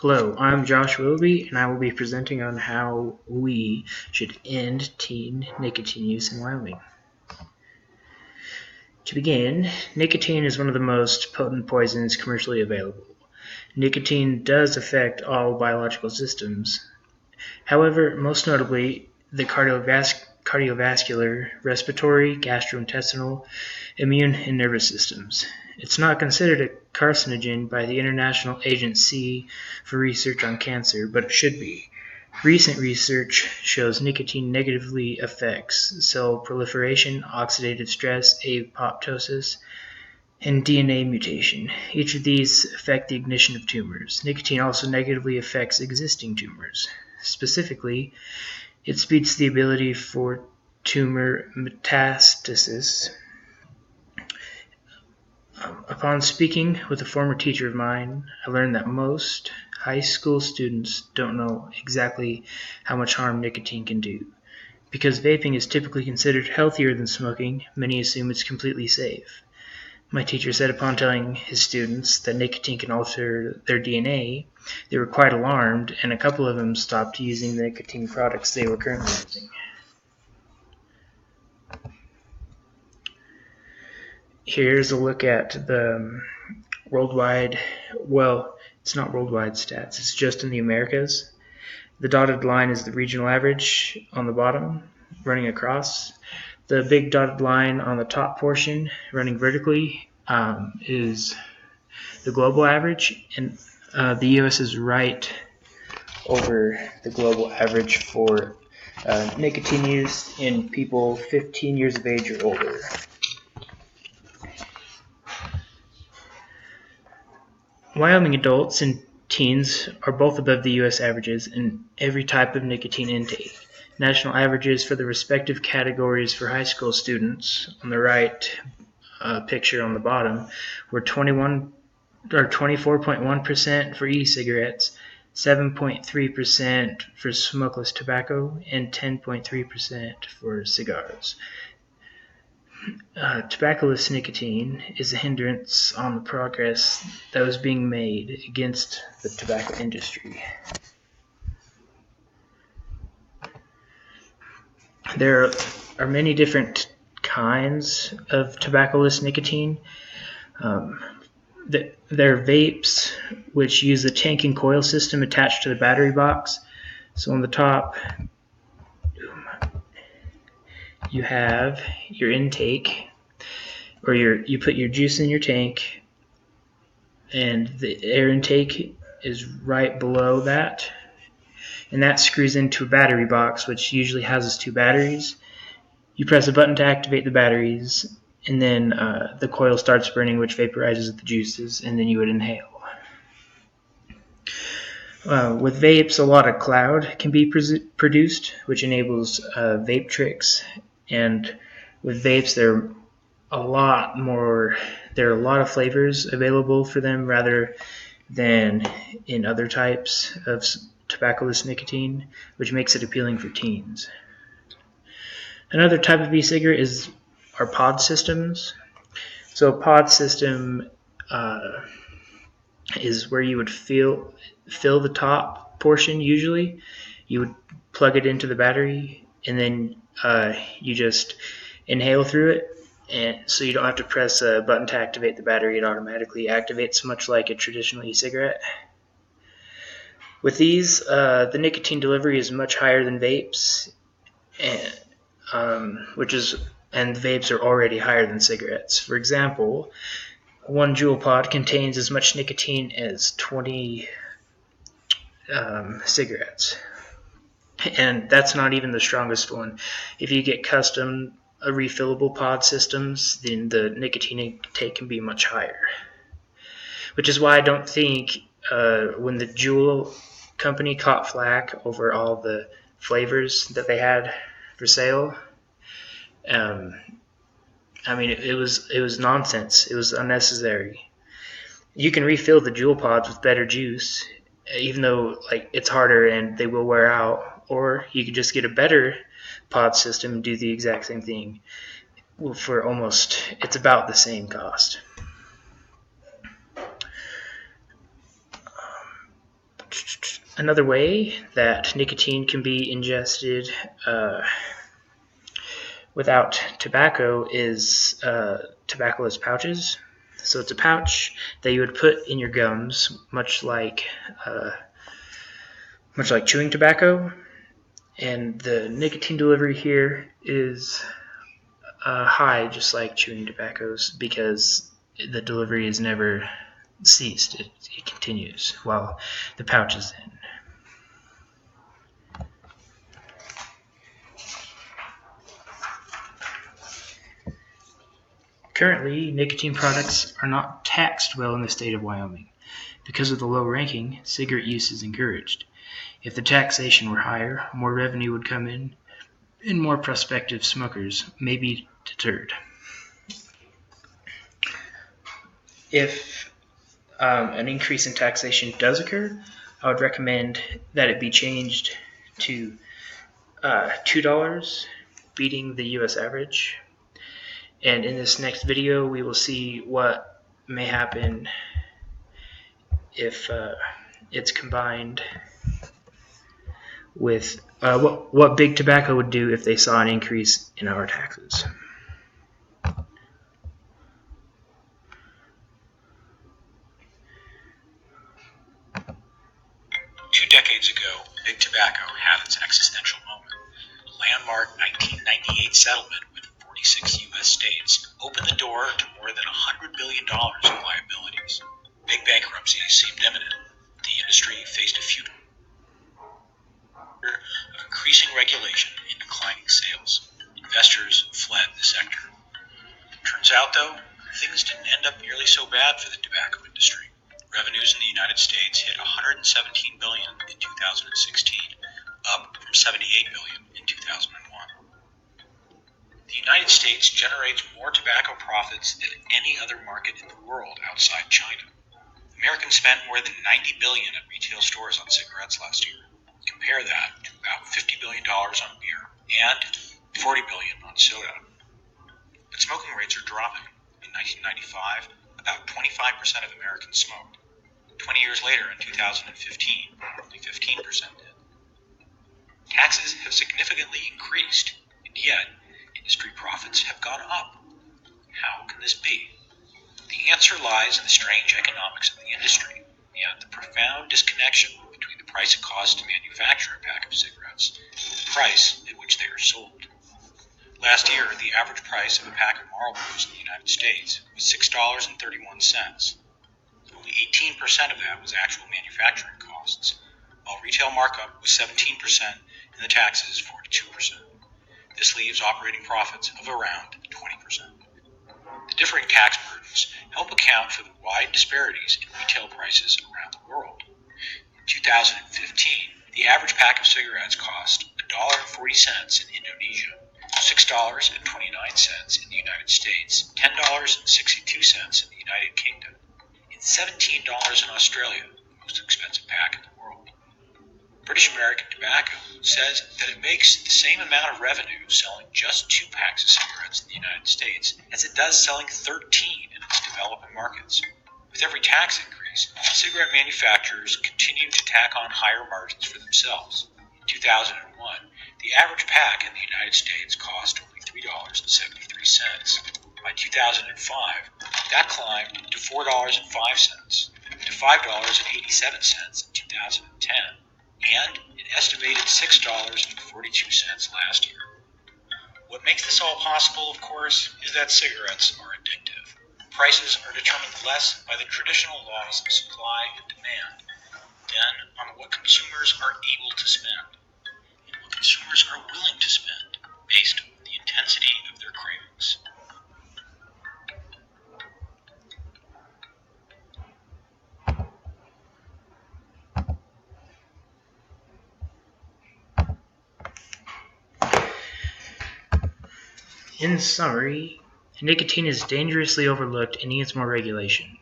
Hello, I'm Josh Willoughby, and I will be presenting on how we should end teen nicotine use in Wyoming. To begin, nicotine is one of the most potent poisons commercially available. Nicotine does affect all biological systems. However, most notably, the cardiovascular, respiratory, gastrointestinal, immune, and nervous systems. It's not considered a carcinogen by the International Agency for Research on Cancer, but it should be. Recent research shows nicotine negatively affects cell proliferation, oxidative stress, apoptosis, and DNA mutation. Each of these affect the ignition of tumors. Nicotine also negatively affects existing tumors. Specifically, it speeds the ability for tumor metastasis. Upon speaking with a former teacher of mine, I learned that most high school students don't know exactly how much harm nicotine can do. Because vaping is typically considered healthier than smoking, many assume it's completely safe. My teacher said upon telling his students that nicotine can alter their DNA, they were quite alarmed, and a couple of them stopped using the nicotine products they were currently using. Here's a look at the worldwide, well, it's not worldwide stats, it's just in the Americas. The dotted line is the regional average on the bottom, running across. The big dotted line on the top portion, running vertically, is the global average, and the U.S. is right over the global average for nicotine use in people 15 years of age or older. Wyoming adults and teens are both above the U.S. averages in every type of nicotine intake. National averages for the respective categories for high school students on the right picture on the bottom were 24.1% for e-cigarettes, 7.3% for smokeless tobacco, and 10.3% for cigars. Tobaccoless nicotine is a hindrance on the progress that was being made against the tobacco industry. There are many different kinds of tobaccoless nicotine. There are vapes, which use a tank and coil system attached to the battery box. So on the top, you have your intake, or you put your juice in your tank, and the air intake is right below that, and that screws into a battery box, which usually houses two batteries. You press a button to activate the batteries, and then the coil starts burning, which vaporizes the juices, and then you would inhale. With vapes, a lot of cloud can be produced, which enables vape tricks. And with vapes, there are a lot of flavors available for them rather than in other types of tobaccoless nicotine, which makes it appealing for teens. Another type of e-cigarette are pod systems. So a pod system is where you would fill the top portion. Usually you would plug it into the battery, and then you just inhale through it, and so you don't have to press a button to activate the battery. It automatically activates, much like a traditional e-cigarette. With these, the nicotine delivery is much higher than vapes, and vapes are already higher than cigarettes. For example, one Juul pod contains as much nicotine as 20 cigarettes. And that's not even the strongest one. If you get custom refillable pod systems, then the nicotine intake can be much higher. Which is why I don't think when the Juul company caught flack over all the flavors that they had for sale, it was nonsense. It was unnecessary. You can refill the Juul pods with better juice, even though it's harder and they will wear out. Or you could just get a better pod system and do the exact same thing for it's about the same cost. Another way that nicotine can be ingested without tobacco is tobaccoless pouches. So it's a pouch that you would put in your gums, much like chewing tobacco. And the nicotine delivery here is high, just like chewing tobaccos, because the delivery is never ceased. It continues while the pouch is in. Currently, nicotine products are not taxed well in the state of Wyoming. Because of the low ranking, cigarette use is encouraged. If the taxation were higher, more revenue would come in, and more prospective smokers may be deterred. If an increase in taxation does occur, I would recommend that it be changed to $2, beating the US average. And in this next video, we will see what may happen if it's combined with what big tobacco would do if they saw an increase in our taxes. 2 decades ago, big tobacco had its existential moment. The landmark 1998 settlement with 46 U.S. states opened the door to more than $100 billion in liabilities. Big bankruptcy seemed imminent. The industry faced a future of increasing regulation and declining sales. Investors fled the sector. Turns out, though, things didn't end up nearly so bad for the tobacco industry. Revenues in the United States hit $117 billion in 2016, up from $78 billion in 2001. The United States generates more tobacco profits than any other market in the world outside China. Americans spent more than $90 billion at retail stores on cigarettes last year. Compare that to about $50 billion on beer and $40 billion on soda. But smoking rates are dropping. In 1995, about 25% of Americans smoked. 20 years later, in 2015, only 15% did. Taxes have significantly increased, and yet industry profits have gone up. How can this be? The answer lies in the strange economics of the industry and the profound disconnection between the price it costs to manufacture a pack of cigarettes and the price at which they are sold. Last year, the average price of a pack of Marlboros in the United States was $6.31. Only 18% of that was actual manufacturing costs, while retail markup was 17% and the taxes 42%. This leaves operating profits of around 20%. The differing tax burdens help account for the wide disparities in retail prices around the world. In 2015, the average pack of cigarettes cost $1.40 in Indonesia, $6.29 in the United States, $10.62 in the United Kingdom, and $17 in Australia, the most expensive pack in the world. British American Tobacco says that it makes the same amount of revenue selling just 2 packs of cigarettes in the United States as it does selling 13 in its developing markets. With every tax increase, cigarette manufacturers continue to tack on higher margins for themselves. In 2001, the average pack in the United States cost only $3.73. By 2005, that climbed to $4.05, to $5.87 in 2010, and an estimated $6.42 last year. What makes this all possible, of course, is that cigarettes are addictive. Prices are determined less by the traditional laws of supply and demand than on what consumers are able to spend and what consumers are willing to spend based on the intensity of their cravings. In summary, nicotine is dangerously overlooked and needs more regulation,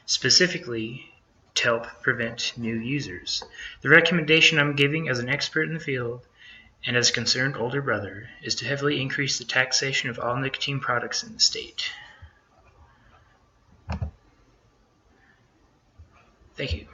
specifically to help prevent new users. The recommendation I'm giving as an expert in the field and as a concerned older brother is to heavily increase the taxation of all nicotine products in the state. Thank you.